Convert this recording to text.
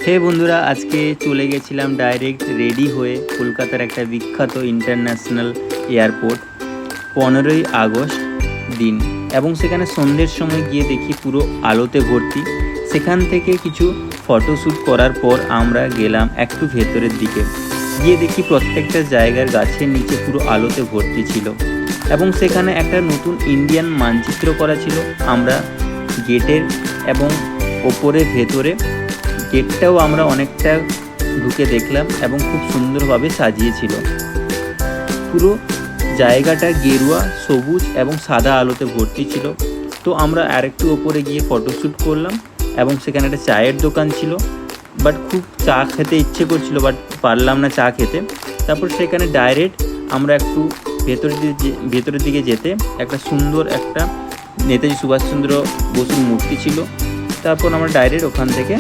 হে বন্ধুরা, আজকে চলে গেছিলাম ডাইরেক্ট রেডি হয়ে কলকাতার একটা বিখ্যাত ইন্টারন্যাশনাল এয়ারপোর্ট 15ই আগস্ট দিন, এবং সেখানে সন্ধ্যের সময় গিয়ে দেখি পুরো আলোতে ভর্তি। সেখান থেকে কিছু ফটোশ্যুট করার পর আমরা গেলাম একটু ভেতরের দিকে, গিয়ে দেখি প্রত্যেকটা জায়গার গাছের নিচে পুরো আলোতে ভর্তি ছিল, এবং সেখানে একটা নতুন ইন্ডিয়ান মানচিত্র করা ছিল। আমরা গেটের এবং ওপরে ভেতরে গেটটাও আমরা অনেকটা ঢুকে দেখলাম এবং খুব সুন্দরভাবে সাজিয়েছিল। পুরো জায়গাটা গেরুয়া, সবুজ এবং সাদা আলোতে ভর্তি ছিল। তো আমরা আরেকটু ওপরে গিয়ে ফটোশ্যুট করলাম, এবং সেখানে একটা চায়ের দোকান ছিল। বাট খুব চা খেতে ইচ্ছে করছিল, বাট পারলাম না চা খেতে। তারপর সেখানে ডাইরেক্ট আমরা একটু ভেতরের দিকে যেতে একটা সুন্দর একটা নেতাজি সুভাষচন্দ্র বসুর মূর্তি ছিল। তারপর আমরা ডাইরেক্ট ওখান থেকে